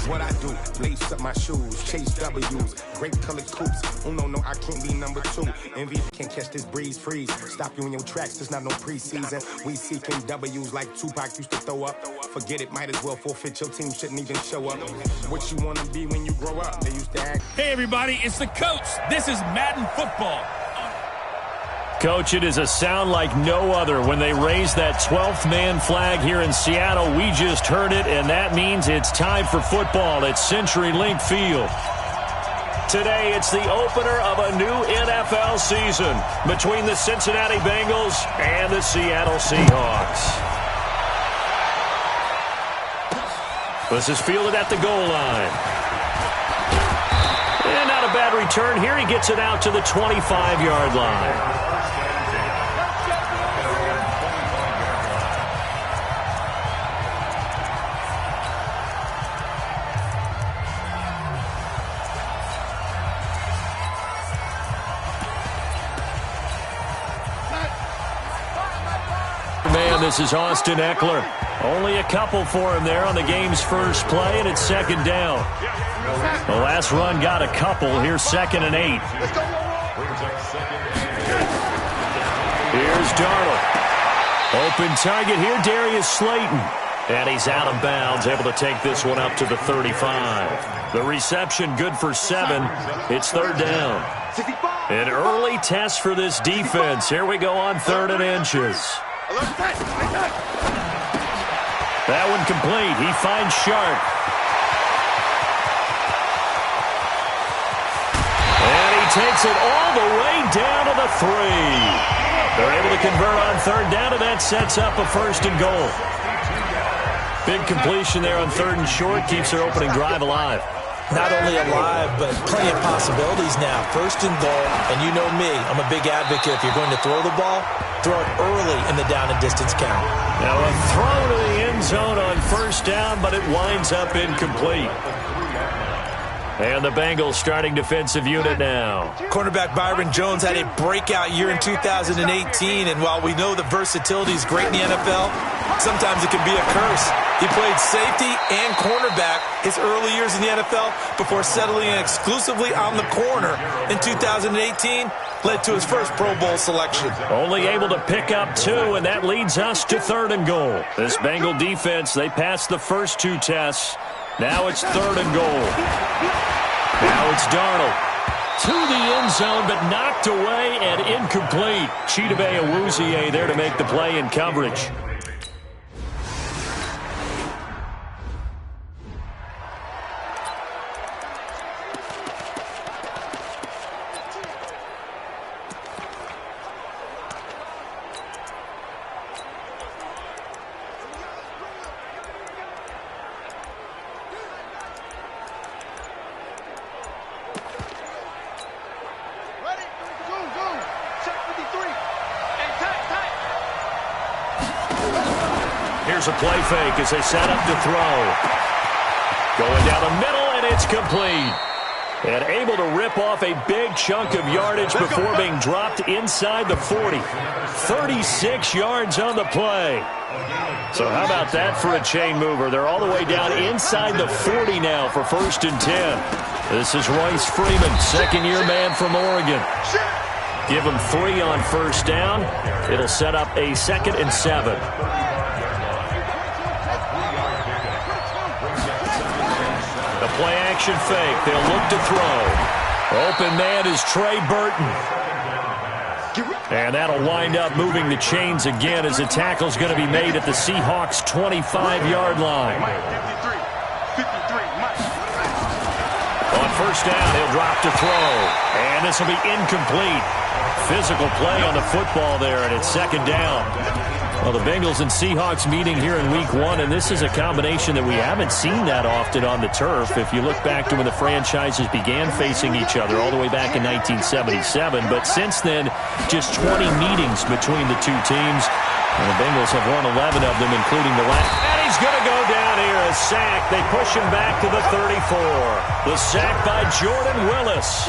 what I do. Lace up my shoes, chase W's, great colored coops. Oh no, I can't be number 2. Envy can't catch this breeze, freeze. Stop you in your tracks, there's not no preseason. We seeking W's like Tupac used to throw up. Forget it, might as well forfeit. Your team shouldn't even show up. What you wanna be when you grow up? They used to act. Hey everybody, it's the coach. This is Madden Football. Coach, it is a sound like no other when they raise that 12th man flag here in Seattle. We just heard it, and that means it's time for football at CenturyLink Field. Today, it's the opener of a new NFL season between the Cincinnati Bengals and the Seattle Seahawks. This is fielded at the goal line. And not a bad return here. He gets it out to the 25-yard line. This is Austin Eckler. Only a couple for him there on the game's first play, and it's second down. The last run got a couple. Here's 2nd and 8. Here's Darnold. Open target here, Darius Slayton. And he's out of bounds, able to take this one up to the 35. The reception good for 7. It's 3rd down. An early test for this defense. Here we go on 3rd and inches. That one complete. He finds Sharp. And he takes it all the way down to the 3. They're able to convert on 3rd down, and that sets up a 1st and goal. Big completion there on 3rd and short. Keeps their opening drive alive. Not only alive, but plenty of possibilities now. 1st and goal, and you know me, I'm a big advocate. If you're going to throw the ball, throw it early in the down and distance count. Now a throw to the end zone on 1st down, but it winds up incomplete. And the Bengals starting defensive unit now. Cornerback Byron Jones had a breakout year in 2018, and while we know the versatility is great in the NFL, sometimes it can be a curse. He played safety and cornerback his early years in the NFL before settling in exclusively on the corner in 2018, led to his first Pro Bowl selection. Only able to pick up 2, and that leads us to 3rd and goal. This Bengal defense, they passed the first 2 tests. Now it's 3rd and goal. Now it's Darnold. To the end zone, but knocked away and incomplete. Chidobe Awuzie there to make the play in coverage. Here's a play fake as they set up to throw. Going down the middle, and it's complete. And able to rip off a big chunk of yardage before being dropped inside the 40. 36 yards on the play. So how about that for a chain mover? They're all the way down inside the 40 now for 1st and 10. This is Royce Freeman, 2nd-year man from Oregon. Give him 3 on 1st down. It'll set up a 2nd and 7. Play action fake. They'll look to throw. Open man is Trey Burton. And that'll wind up moving the chains again as the tackle's going to be made at the Seahawks' 25-yard line. On 1st down, he'll drop to throw. And this will be incomplete. Physical play on the football there, and it's 2nd down. Well, the Bengals and Seahawks meeting here in Week 1, and this is a combination that we haven't seen that often on the turf. If you look back to when the franchises began facing each other all the way back in 1977, but since then, just 20 meetings between the two teams, and the Bengals have won 11 of them, including the last. And he's going to go down here, a sack. They push him back to the 34. The sack by Jordan Willis.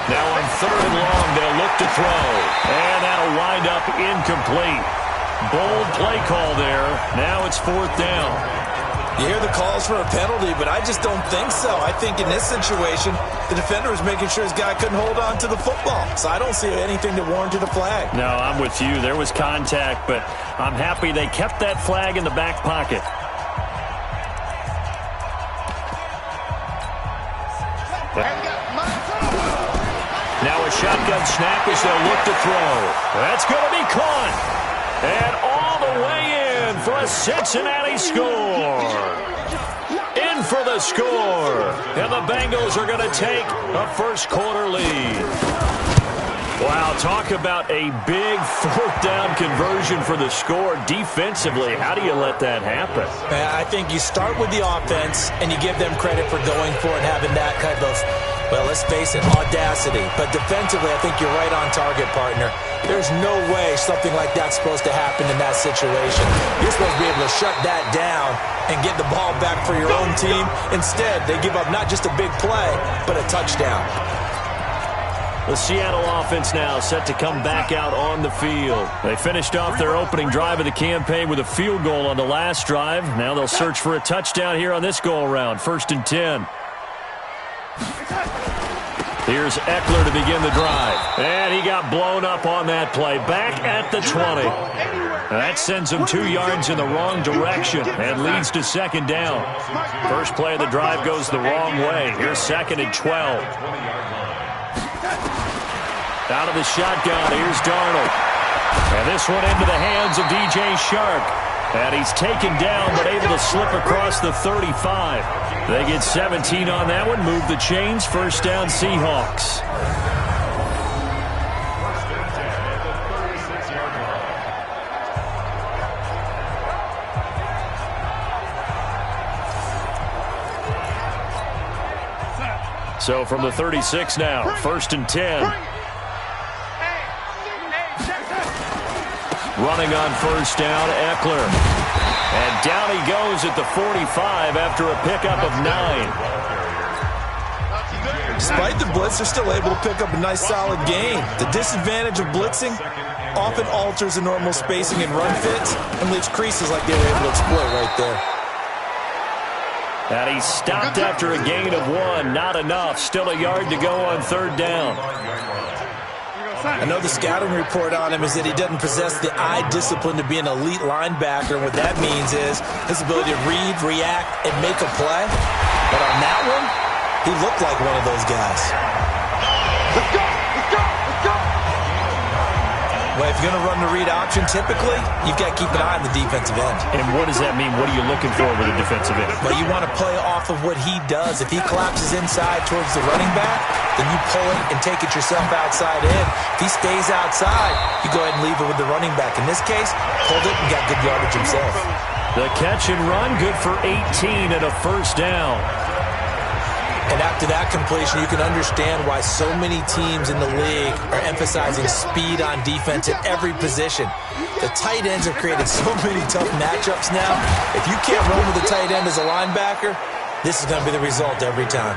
Now on 3rd and long, they'll look to throw. And that'll wind up incomplete. Bold play call there. Now it's 4th down. You hear the calls for a penalty, but I just don't think so. I think in this situation, the defender was making sure his guy couldn't hold on to the football. So I don't see anything that warranted a flag. No, I'm with you. There was contact, but I'm happy they kept that flag in the back pocket. Now a shotgun snap as they'll look to throw. That's going to be caught. And all the way in for a Cincinnati score. In for the score. And the Bengals are going to take a first-quarter lead. Wow, talk about a big 4th down conversion for the score. Defensively, how do you let that happen? I think you start with the offense, and you give them credit for going for it, having that kind of, well, let's face it, audacity. But defensively, I think you're right on target, partner. There's no way something like that's supposed to happen in that situation. You're supposed to be able to shut that down and get the ball back for your own team. Instead, they give up not just a big play, but a touchdown. The Seattle offense now set to come back out on the field. They finished off their opening drive of the campaign with a field goal on the last drive. Now they'll search for a touchdown here on this go-around. 1st and 10. Here's Eckler to begin the drive. And he got blown up on that play. Back at the 20. That sends him 2 yards in the wrong direction and leads to 2nd down. First play of the drive goes the wrong way. Here's 2nd and 12. Out of the shotgun, here's Darnold. And this one into the hands of DJ Shark. And he's taken down but able to slip across the 35. They get 17 on that one, move the chains, 1st down Seahawks. So from the 36 now, 1st and 10. Running on 1st down, Eckler. And down he goes at the 45 after a pickup of 9. Despite the blitz, they're still able to pick up a nice solid gain. The disadvantage of blitzing often alters the normal spacing and run fits and leaves creases like they were able to exploit right there. And he stopped after a gain of 1. Not enough. Still a yard to go on 3rd down. I know the scouting report on him is that he doesn't possess the eye discipline to be an elite linebacker. And what that means is his ability to read, react, and make a play. But on that one, he looked like one of those guys. Let's go! Let's go! Let's go! Well, if you're going to run the read option, typically, you've got to keep an eye on the defensive end. And what does that mean? What are you looking for with a defensive end? Well, you want to play off of what he does. If he collapses inside towards the running back, then you pull it and take it yourself outside in. If he stays outside, you go ahead and leave it with the running back. In this case, pulled it and got good yardage himself. The catch and run, good for 18 and a 1st down. And after that completion, you can understand why so many teams in the league are emphasizing speed on defense at every position. The tight ends have created so many tough matchups now. If you can't run with a tight end as a linebacker, this is going to be the result every time.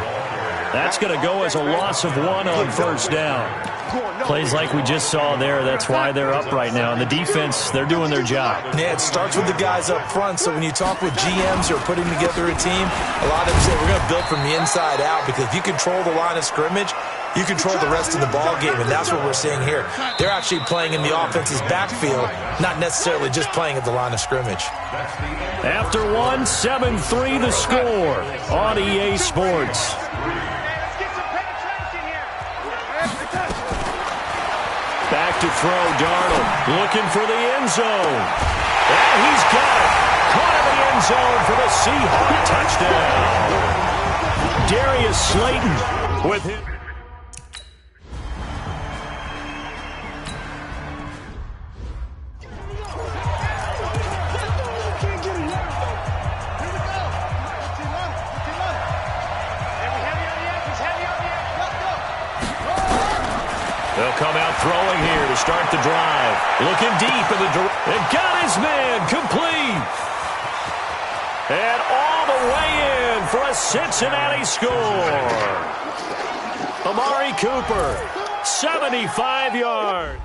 That's going to go as a loss of 1 on 1st down. Plays like we just saw there, that's why they're up right now. And the defense, they're doing their job. Yeah, it starts with the guys up front. So when you talk with GMs who are putting together a team, a lot of them say we're going to build from the inside out, because if you control the line of scrimmage, you control the rest of the ball game, and that's what we're seeing here. They're actually playing in the offense's backfield, not necessarily just playing at the line of scrimmage. After 1, 7-3 the score on EA Sports. Back to throw, Darnold looking for the end zone. And he's got it. Caught in the end zone for the Seahawks touchdown. Darius Slayton with him. They'll come out throwing here to start the drive. Looking deep in the and got his man complete. And all the way in for a Cincinnati score. Amari Cooper 75 yards.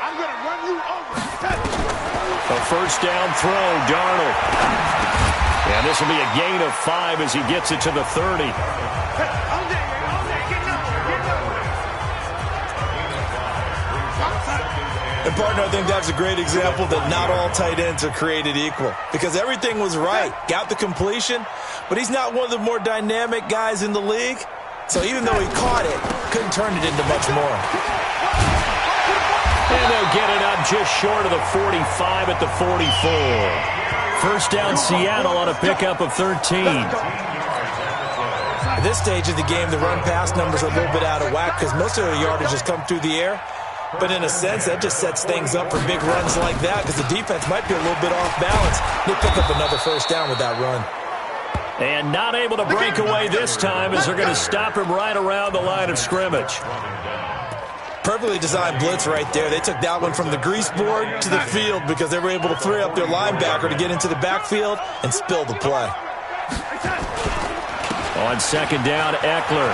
I'm going to run you over. A first down throw, Darnold. And this will be a gain of 5 as he gets it to the 30. And, partner, I think that's a great example that not all tight ends are created equal because everything was right. Got the completion, but he's not one of the more dynamic guys in the league. So even though he caught it, couldn't turn it into much more. And they'll get it up just short of the 45 at the 44. First down Seattle on a pickup of 13. At this stage of the game, the run-pass numbers are a little bit out of whack because most of the yardage has come through the air. But in a sense, that just sets things up for big runs like that because the defense might be a little bit off balance. They'll pick up another first down with that run. And not able to break away this time as they're going to stop him right around the line of scrimmage. Perfectly designed blitz right there. They took that one from the grease board to the field because they were able to free up their linebacker to get into the backfield and spill the play. On second down, Eckler.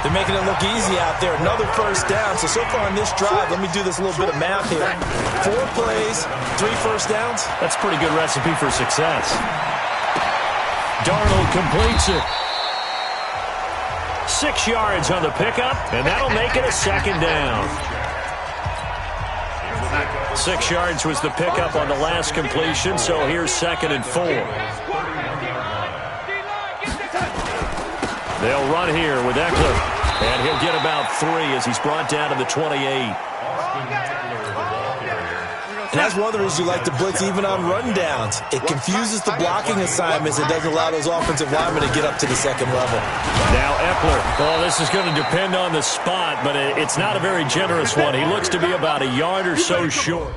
They're making it look easy out there. Another first down. So far in this drive, let me do this little bit of math here. 4 plays, 3 first downs. That's a pretty good recipe for success. Darnold completes it. 6 yards on the pickup, and that'll make it a second down. 6 yards was the pickup on the last completion, so here's 2nd and 4. They'll run here with Eckler, and he'll get about 3 as he's brought down to the 28. And that's one of the reasons you like to blitz even on rundowns. It confuses the blocking assignments. It doesn't allow those offensive linemen to get up to the second level. Now Eckler. Well, this is going to depend on the spot, but it's not a very generous one. He looks to be about a yard or so short.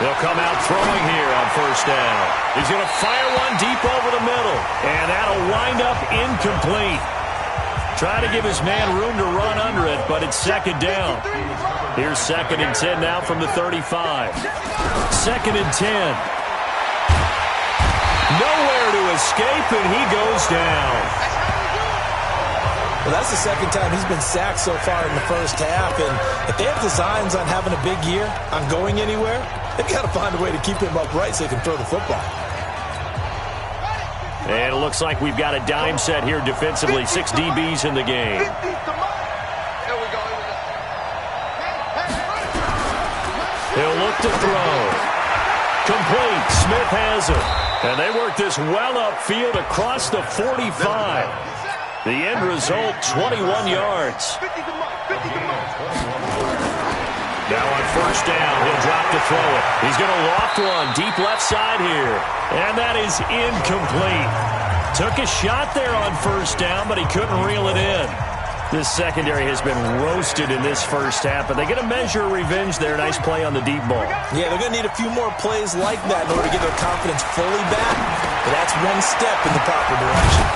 They'll come out throwing here on first down. He's going to fire one deep over the middle, and that'll wind up incomplete. Try to give his man room to run under it, but it's second down. Here's 2nd and 10 now from the 35. 2nd and 10. Nowhere to escape, and he goes down. Well, that's the second time he's been sacked so far in the first half, and if they have designs on having a big year, on going anywhere, they've got to find a way to keep him upright so he can throw the football. And it looks like we've got a dime set here defensively. 6 DBs in the game. He'll look to throw. Complete. Smith has it. And they work this well upfield across the 45. The end result, 21 yards. Now on first down, he'll drop to throw it. He's going to loft one deep left side here. And that is incomplete. Took a shot there on first down, but he couldn't reel it in. This secondary has been roasted in this first half, but they get a measure of revenge there. Nice play on the deep ball. Yeah, they're going to need a few more plays like that in order to get their confidence fully back. But that's one step in the proper direction.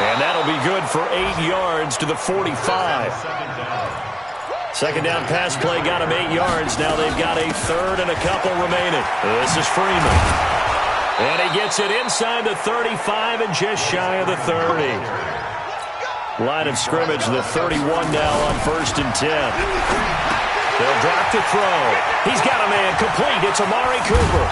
And that'll be good for 8 yards to the 45. Second down pass play got him 8 yards. Now they've got a third and a couple remaining. This is Freeman. And he gets it inside the 35 and just shy of the 30. Line of scrimmage, the 31 now on 1st and 10. They'll drop to throw. He's got a man complete. It's Amari Cooper.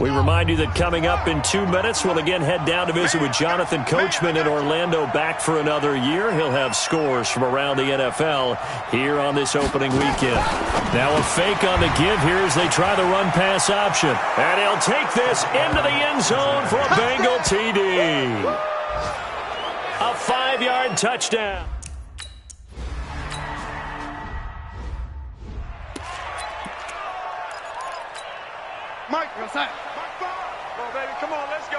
We remind you that coming up in 2 minutes, we'll again head down to visit with Jonathan Coachman in Orlando, back for another year. He'll have scores from around the NFL here on this opening weekend. Now a fake on the give here as they try the run-pass option. And he'll take this into the end zone for a Bengal TD. A 5-yard touchdown. Mike, you're outside. Mike, come on, baby. Come on, let's go.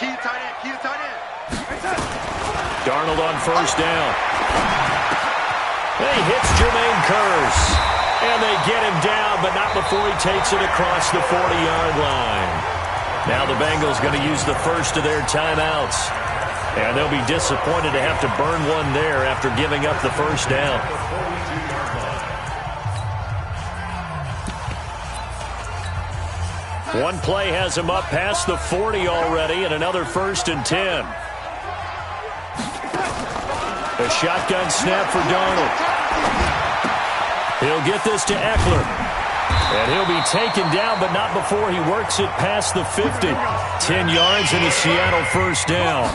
Key tight end. Key tight end. Darnold on first down. He hits Jermaine Kearse. And they get him down, but not before he takes it across the 40-yard line. Now the Bengals going to use the first of their timeouts. And they'll be disappointed to have to burn one there after giving up the first down. One play has him up past the 40 already, and another 1st and 10. A shotgun snap for Darnold. He'll get this to Eckler. And he'll be taken down, but not before he works it past the 50. 10 yards and a Seattle first down.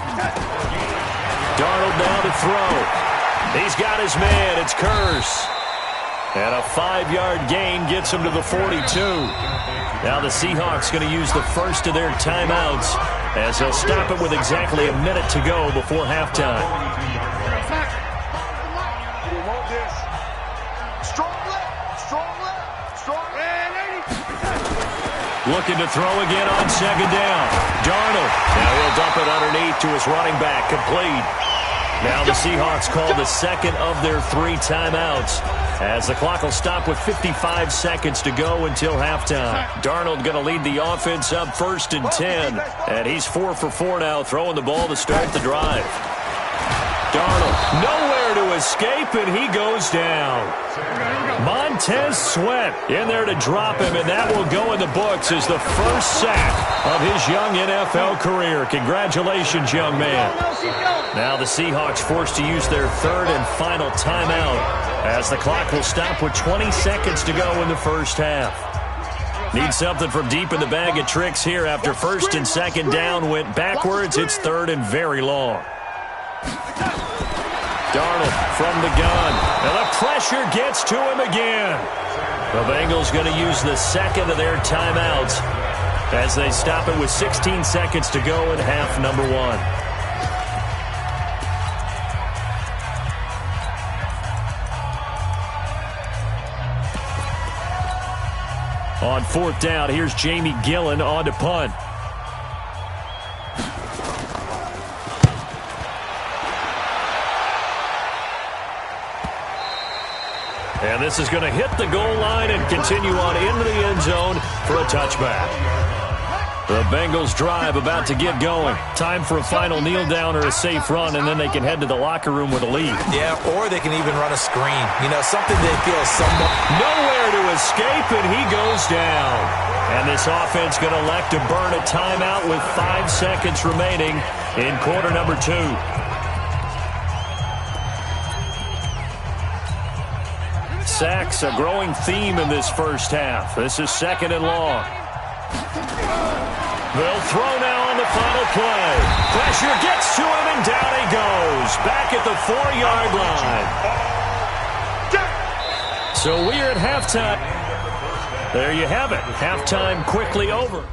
Darnold now to throw. He's got his man. It's Kearse. And a 5-yard gain gets him to the 42. Now the Seahawks going to use the first of their timeouts as they'll stop it with exactly a minute to go before halftime. Looking to throw again on second down. Darnold. Now he'll dump it underneath to his running back. Complete. Now the Seahawks call the second of their 3 timeouts as the clock will stop with 55 seconds to go until halftime. Darnold going to lead the offense up 1st and 10. And he's 4 for 4 now, throwing the ball to start the drive. Darnold nowhere to escape, and he goes down. Montez Sweat in there to drop him, and that will go in the books as the first sack of his young NFL career. Congratulations, young man. Now the Seahawks forced to use their 3rd and final timeout as the clock will stop with 20 seconds to go in the first half. Need something from deep in the bag of tricks here after 1st and 2nd down went backwards. It's 3rd and very long. Darnold from the gun. And the pressure gets to him again. The Bengals going to use the second of their timeouts as they stop it with 16 seconds to go in half number 1. On 4th down, here's Jamie Gillen on to punt. And this is going to hit the goal line and continue on into the end zone for a touchback. The Bengals drive about to get going. Time for a final kneel down or a safe run, and then they can head to the locker room with a lead. Yeah, or they can even run a screen. You know, something they feel somewhat. Nowhere to escape, and he goes down. And this offense going to elect to burn a timeout with 5 seconds remaining in quarter number 2. Sacks, a growing theme in this first half. This is 2nd and long. They'll throw now on the final play. Pressure gets to him, and down he goes. Back at the 4-yard line. So we're at halftime. There you have it. Halftime quickly over.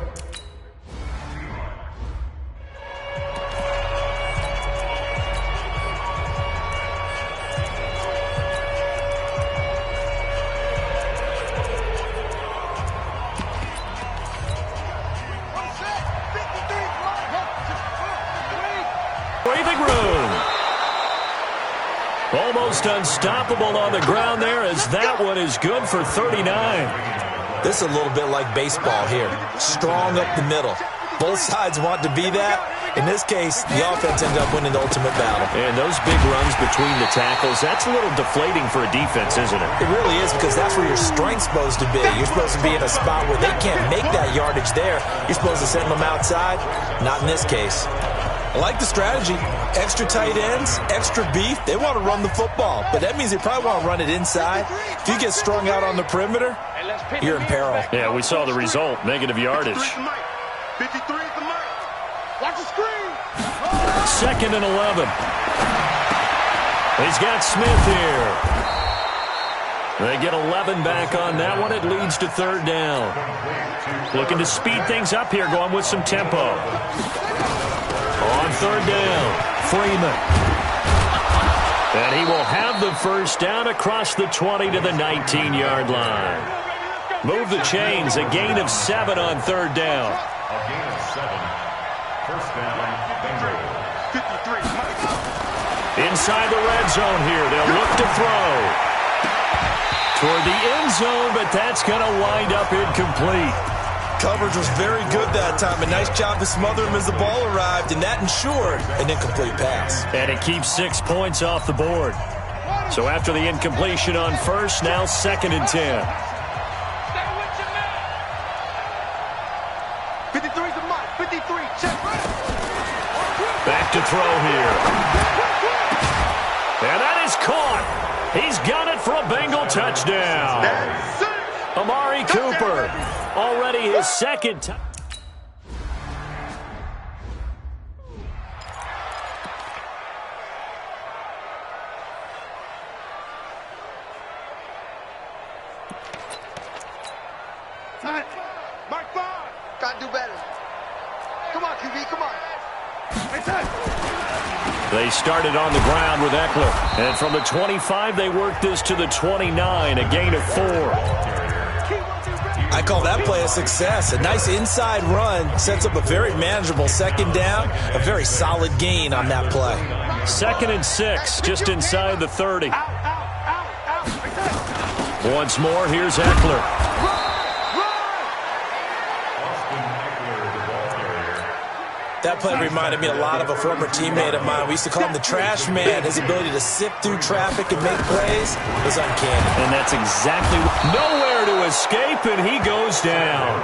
Almost unstoppable on the ground there as that one is good for 39. This is a little bit like baseball here. Strong up the middle. Both sides want to be that. In this case, the offense ended up winning the ultimate battle. And those big runs between the tackles, that's a little deflating for a defense, isn't it? It really is, because that's where your strength's supposed to be. You're supposed to be in a spot where they can't make that yardage there. You're supposed to send them outside. Not in this case. I like the strategy. Extra tight ends, extra beef. They want to run the football, but that means they probably want to run it inside. If you get strung out on the perimeter, you're in peril. Yeah, we saw the result. Negative yardage. 53 at the mic. Watch the screen. 2nd and 11. He's got Smith here. They get 11 back on that one. It leads to 3rd down. Looking to speed things up here, going with some tempo. On 3rd down, Freeman. And he will have the first down across the 20 to the 19-yard line. Move the chains, a gain of 7 on third down. A gain of 7. First down, Bengals. 53. Inside the red zone here, they'll look to throw. Toward the end zone, but that's going to wind up incomplete. Coverage was very good that time. A nice job to smother him as the ball arrived, and that ensured an incomplete pass. And it keeps 6 points off the board. So after the incompletion on first, now 2nd and 10. 53's a mark. 53, check. Back to throw here. And that is caught. He's got it for a Bengal touchdown. Amari Cooper, already his second time. Mark 5. Gotta do better. Come on, QB, come on. They started on the ground with Eckler. And from the 25, they worked this to the 29, a gain of 4. I call that play a success. A nice inside run sets up a very manageable second down. A very solid gain on that play. 2nd and 6, just inside the 30. Once more, here's Eckler. That play reminded me a lot of a former teammate of mine. We used to call him the trash man. His ability to sift through traffic and make plays was uncanny. And that's exactly nowhere to escape, and he goes down.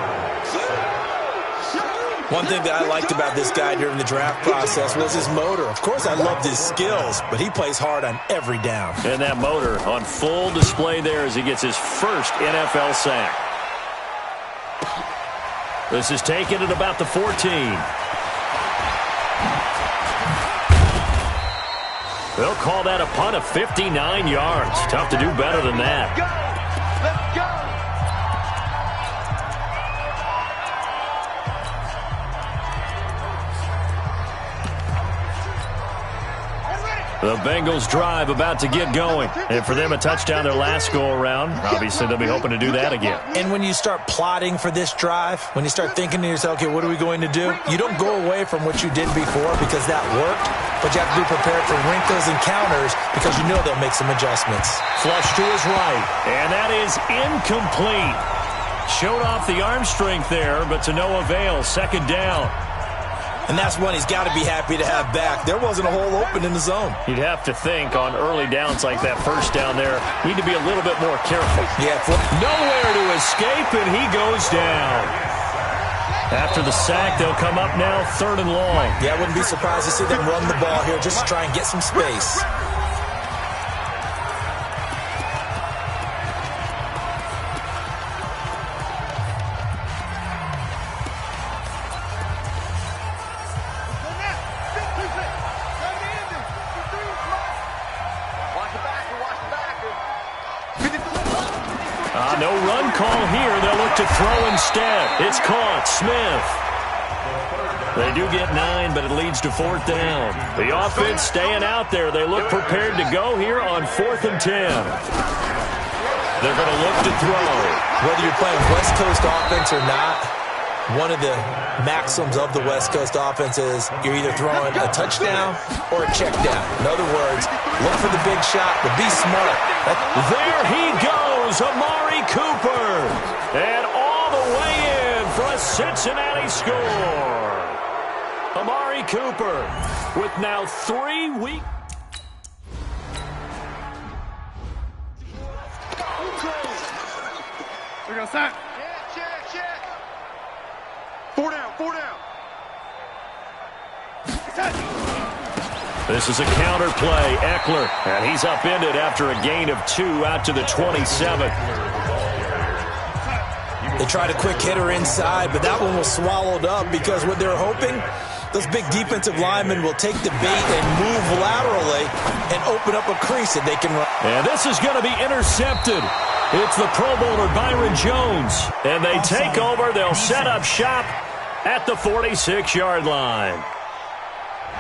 One thing that I liked about this guy during the draft process was his motor. Of course, I loved his skills, but he plays hard on every down. And that motor on full display there as he gets his first NFL sack. This is taken at about the 14. They'll call that a punt of 59 yards. Tough to do better than that. Let's go. The Bengals drive about to get going. And for them, a touchdown their last go-around. Obviously, they'll be hoping to do that again. And when you start plotting for this drive, when you start thinking to yourself, okay, what are we going to do? You don't go away from what you did before because that worked, but you have to be prepared for wrinkles and counters because you know they'll make some adjustments. Flush to his right, and that is incomplete. Showed off the arm strength there, but to no avail. 2nd down. And that's one he's got to be happy to have back. There wasn't a hole open in the zone. You'd have to think on early downs like that first down there, need to be a little bit more careful. Yeah. Nowhere to escape, and he goes down. After the sack, they'll come up now 3rd and long. Yeah, I wouldn't be surprised to see them run the ball here just to try and get some space. No run call here. They'll look to throw instead. It's caught. Smith. They do get 9, but it leads to 4th down. The offense staying out there. They look prepared to go here on 4th and 10. They're going to look to throw. Whether you're playing West Coast offense or not, one of the maxims of the West Coast offense is you're either throwing a touchdown or a check down. In other words, look for the big shot, but be smart. There he goes, Amari Cooper. And all the way in for a Cincinnati score. Amari Cooper with now 3 weeks. We're going to start. Check. 4 down. This is a counter play. Eckler, and he's upended after a gain of 2 out to the 27. They tried a quick hitter inside, but that one was swallowed up because what they're hoping, those big defensive linemen will take the bait and move laterally and open up a crease that they can run. And this is going to be intercepted. It's the Pro Bowler Byron Jones. And they take over. They'll set up shop at the 46-yard line.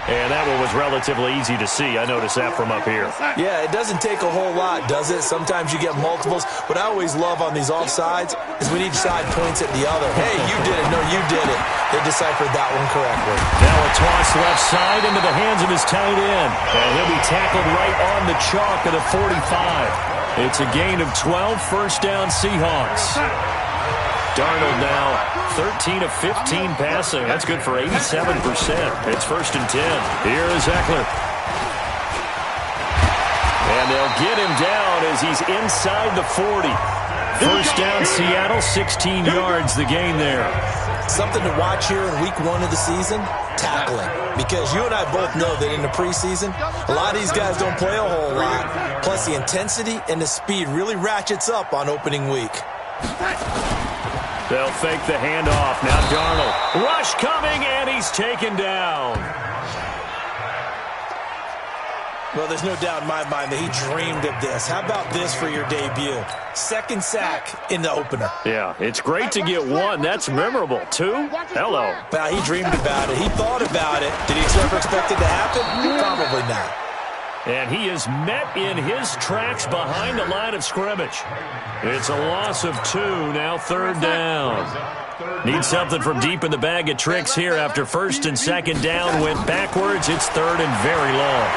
And that one was relatively easy to see. I noticed that from up here. Yeah, it doesn't take a whole lot, does it? Sometimes you get multiples. What I always love on these offsides is when each side points at the other. Hey, you did it. No, you did it. They deciphered that one correctly. Now a toss left side into the hands of his tight end. And he'll be tackled right on the chalk at the 45. It's a gain of 12, first down Seahawks. Darnold now 13 of 15 passing. That's good for 87%. It's first and 10. Here is Eckler. And they'll get him down as he's inside the 40. First down Seattle, 16 yards the gain there. Something to watch here in week 1 of the season, tackling. Because you and I both know that in the preseason, a lot of these guys don't play a whole lot. Plus the intensity and the speed really ratchets up on opening week. They'll fake the handoff. Now Darnold. Rush coming, and he's taken down. Well, there's no doubt in my mind that he dreamed of this. How about this for your debut? Second sack in the opener. Yeah, it's great to get 1. That's memorable. 2? Hello. Well, he dreamed about it. He thought about it. Did he ever expect it to happen? Probably not. And he is met in his tracks behind the line of scrimmage. It's a loss of 2, now third down. Need something from deep in the bag of tricks here after first and second down went backwards. It's third and very long.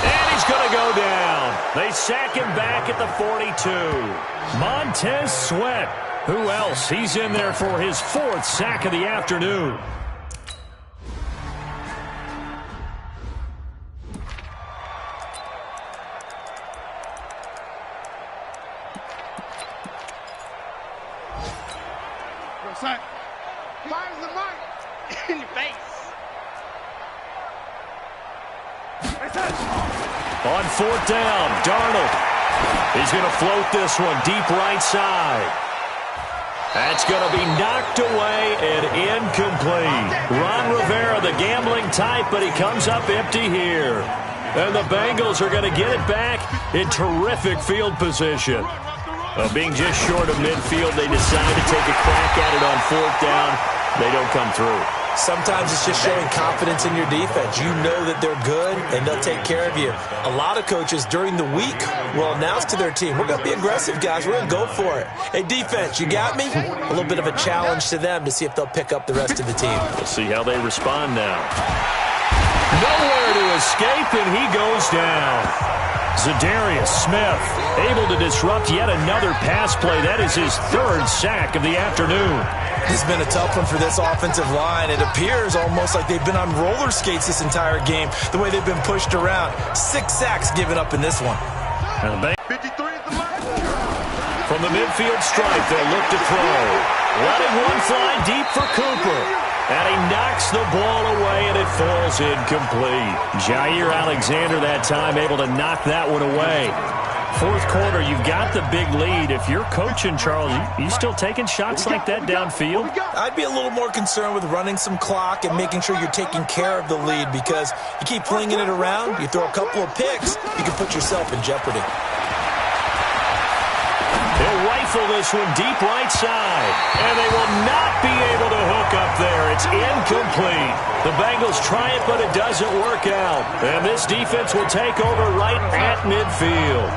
And he's going to go down. They sack him back at the 42. Montez Sweat. Who else? He's in there for his 4th sack of the afternoon. Fires the mic in your face. On 4th down, Darnold. He's going to float this one deep right side. That's going to be knocked away and incomplete. Ron Rivera, the gambling type, but he comes up empty here. And the Bengals are going to get it back in terrific field position. Being just short of midfield, they decide to take a crack at it on 4th down. They don't come through. Sometimes it's just showing confidence in your defense. You know that they're good, and they'll take care of you. A lot of coaches during the week will announce to their team, we're going to be aggressive, guys. We're going to go for it. Hey, defense, you got me? A little bit of a challenge to them to see if they'll pick up the rest of the team. We'll see how they respond now. Nowhere to escape, and he goes down. Za'Darius Smith able to disrupt yet another pass play. That is his 3rd sack of the afternoon. It's been a tough one for this offensive line. It appears almost like they've been on roller skates this entire game, the way they've been pushed around. 6 sacks given up in this one. And the 53 is the mark. from the midfield stripe, they'll look to throw. Letting one fly deep for Cooper. And he knocks the ball away, and it falls incomplete. Jair Alexander that time able to knock that one away. 4th quarter, you've got the big lead. If you're coaching, Charles, you still taking shots like that downfield? I'd be a little more concerned with running some clock and making sure you're taking care of the lead, because you keep flinging it around, you throw a couple of picks, you can put yourself in jeopardy. They'll rifle this one deep right side, and they will not be able to hook up there. It's incomplete. The Bengals try it, but it doesn't work out. And this defense will take over right at midfield.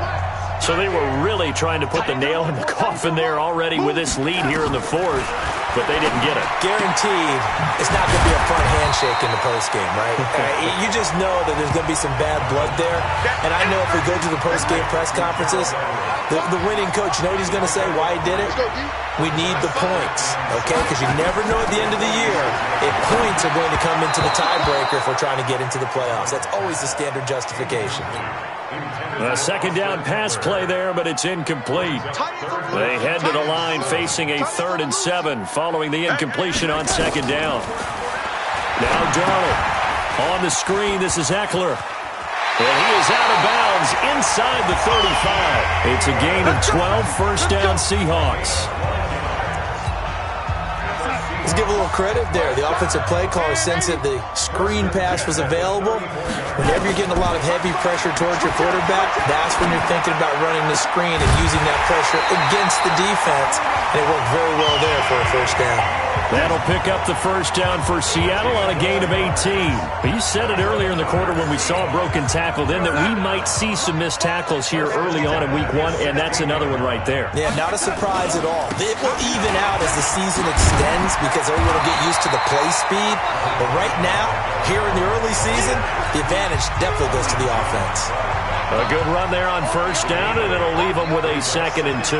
So they were really trying to put the nail in the coffin there already with this lead here in the 4th, but they didn't get it. Guaranteed, it's not going to be a fun handshake in the postgame, right? You just know that there's going to be some bad blood there. And I know if we go to the postgame press conferences, the winning coach, you know what he's going to say, why he did it? We need the points, okay? Because you never know at the end of the year if points are going to come into the tiebreaker if we're trying to get into the playoffs. That's always the standard justification. A 2nd down pass play there, but it's incomplete. They head to the line facing a 3rd and 7 following the incompletion on 2nd down. Now Darnold on the screen. This is Eckler. And he is out of bounds inside the 35. It's a gain of 12, first down Seahawks. Let's give a little credit there. The offensive play caller sensed that the screen pass was available. Whenever you're getting a lot of heavy pressure towards your quarterback, that's when you're thinking about running the screen and using that pressure against the defense. And it worked very well there for a first down. That'll pick up the first down for Seattle on a gain of 18. You said it earlier in the quarter when we saw a broken tackle then that we might see some missed tackles here early on in week 1, and that's another one right there. Yeah, not a surprise at all. It will even out as the season extends because everyone will get used to the play speed. But right now, here in the early season, the advantage definitely goes to the offense. A good run there on first down, and it'll leave them with a 2nd and 2.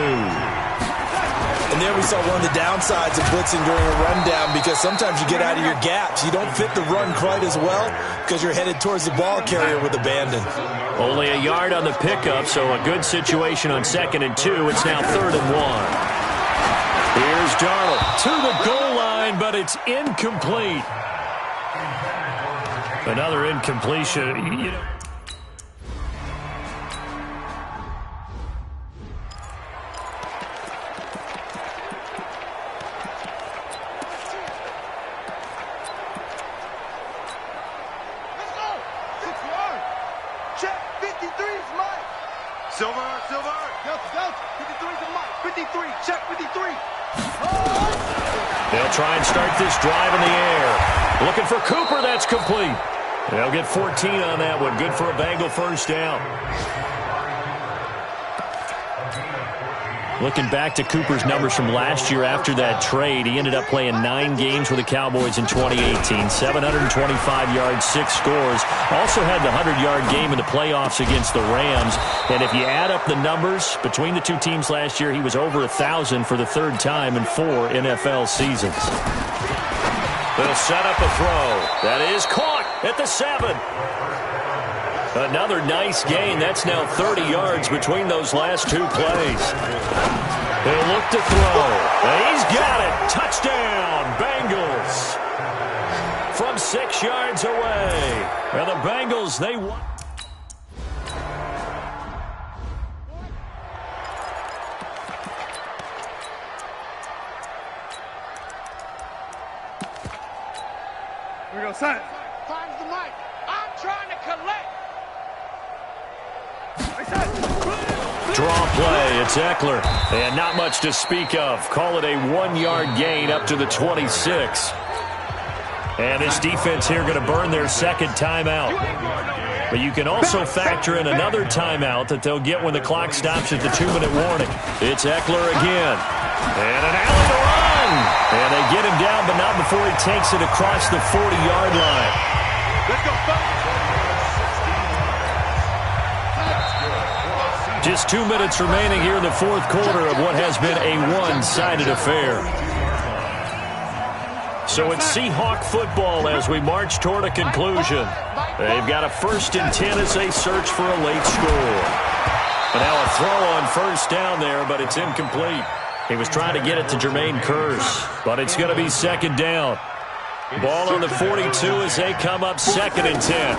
And there we saw one of the downsides of blitzing during a rundown because sometimes you get out of your gaps. You don't fit the run quite as well because you're headed towards the ball carrier with abandon. Only a yard on the pickup, so a good situation on 2nd and 2. It's now 3rd and 1. Here's Darnold to the goal line, but it's incomplete. Another incompletion. They'll try and start this drive in the air. Looking for Cooper. That's complete. They'll get 14 on that one. Good for a Bengal first down. Looking back to Cooper's numbers from last year after that trade, he ended up playing 9 games with the Cowboys in 2018. 725 yards, 6 scores. Also had the 100-yard game in the playoffs against the Rams. And if you add up the numbers between the two teams last year, he was over 1,000 for the 3rd time in 4 NFL seasons. They'll set up a throw. That is caught at the 7. Another nice gain. That's now 30 yards between those last 2 plays. They'll look to throw. He's got it. Touchdown, Bengals. From 6 yards away. And the Bengals, they won. Here we go, son. Finds the mic. I'm trying to collect. Draw play. It's Eckler. And not much to speak of. Call it a 1-yard gain up to the 26. And this defense here going to burn their 2nd timeout. But you can also factor in another timeout that they'll get when the clock stops at the 2-minute warning. It's Eckler again. And an alley to run. And they get him down, but not before he takes it across the 40-yard line. Let's go, Just 2 minutes remaining here in the 4th quarter of what has been a one-sided affair. So it's Seahawk football as we march toward a conclusion. They've got a 1st and 10 as they search for a late score. And now a throw on first down there, but it's incomplete. He was trying to get it to Jermaine Kearse, but it's going to be 2nd down. Ball on the 42 as they come up 2nd and 10.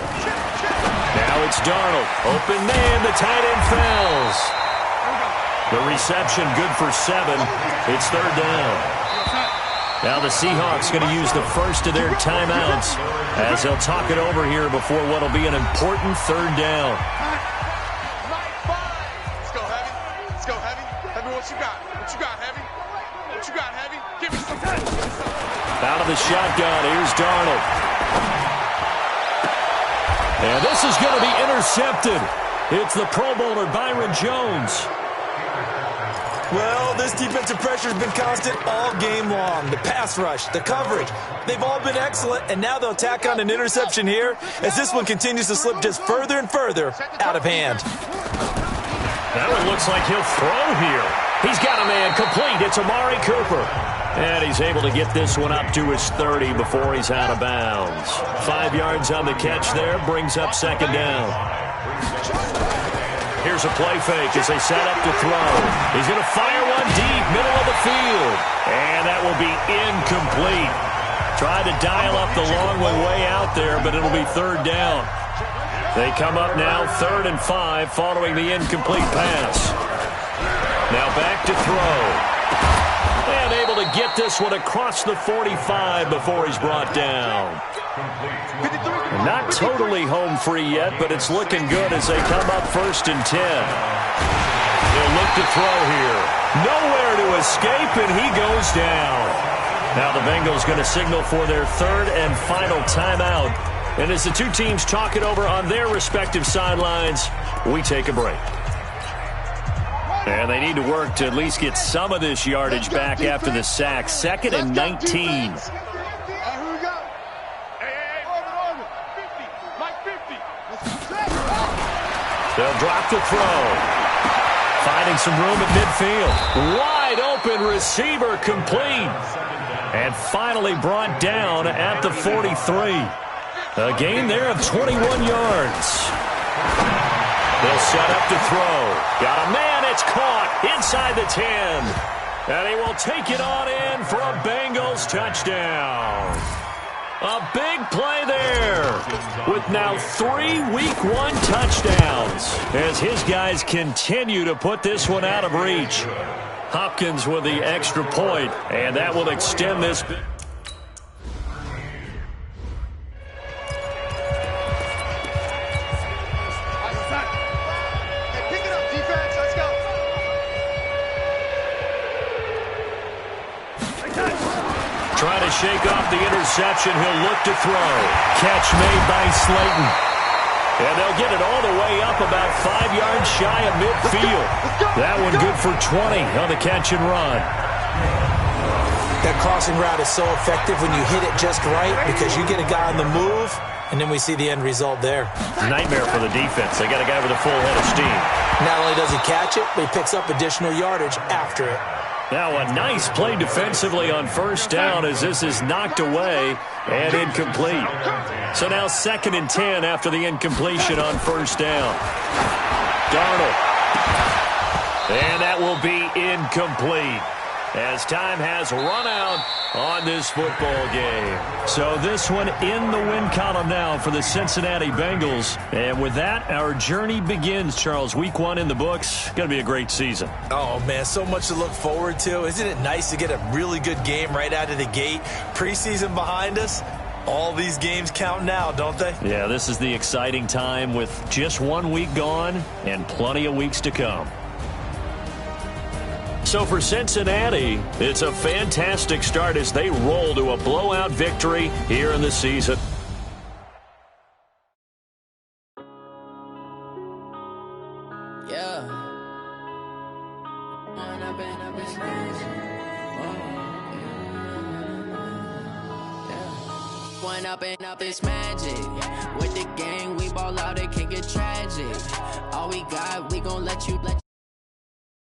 Now it's Darnold. Open man, the tight end fails. The reception good for 7. It's 3rd down. Now the Seahawks going to use the first of their timeouts as they'll talk it over here before what will be an important 3rd down. Let's go, Heavy. Let's go, Heavy. Heavy, what you got? What you got, Heavy? What you got, Heavy? Give me some. Out of the shotgun, here's Darnold. And this is going to be intercepted. It's the Pro Bowler Byron Jones. Well, this defensive pressure has been constant all game long. The pass rush, the coverage, they've all been excellent, and now they'll tack on an interception here as this one continues to slip just further and further out of hand. That one looks like he'll throw here. He's got a man complete. It's Amari Cooper. And he's able to get this one up to his 30 before he's out of bounds. 5 yards on the catch there, brings up 2nd down. Here's a play fake as they set up to throw. He's going to fire one deep, middle of the field. And that will be incomplete. Tried to dial up the long one way out there, but it'll be 3rd down. They come up now 3rd and 5 following the incomplete pass. Now back to throw. And able to get this one across the 45 before he's brought down. Not totally home free yet, but it's looking good as they come up 1st and 10. They'll look to throw here. Nowhere to escape, and he goes down. Now the Bengals going to signal for their third and final timeout. And as the two teams talk it over on their respective sidelines, we take a break. And they need to work to at least get some of this yardage back after the sack. 2nd and 19. They'll drop the throw. Finding some room at midfield. Wide open receiver complete. And finally brought down at the 43. A gain there of 21 yards. They'll set up to throw. Got a man. It's caught inside the 10. And he will take it on in for a Bengals touchdown. A big play there with now 3 Week 1 touchdowns as his guys continue to put this one out of reach. Hopkins with the extra point, and that will extend this. Trying to shake off the interception. He'll look to throw. Catch made by Slayton. And they'll get it all the way up about 5 yards shy of midfield. That one good for 20 on the catch and run. That crossing route is so effective when you hit it just right because you get a guy on the move, and then we see the end result there. Nightmare for the defense. They got a guy with a full head of steam. Not only does he catch it, but he picks up additional yardage after it. Now a nice play defensively on first down as this is knocked away and incomplete. So now 2nd and 10 after the incompletion on first down. Darnold. And that will be incomplete as time has run out on this football game. So this one in the win column now for the Cincinnati Bengals. And with that, our journey begins, Charles. Week 1 in the books. Going to be a great season. Oh, man, so much to look forward to. Isn't it nice to get a really good game right out of the gate? Preseason behind us. All these games count now, don't they? Yeah, this is the exciting time with just 1 week gone and plenty of weeks to come. So for Cincinnati, it's a fantastic start as they roll to a blowout victory here in the season. Yeah. One up and up is magic. With the gang, we ball out, it can get tragic. All we got, we gon' let you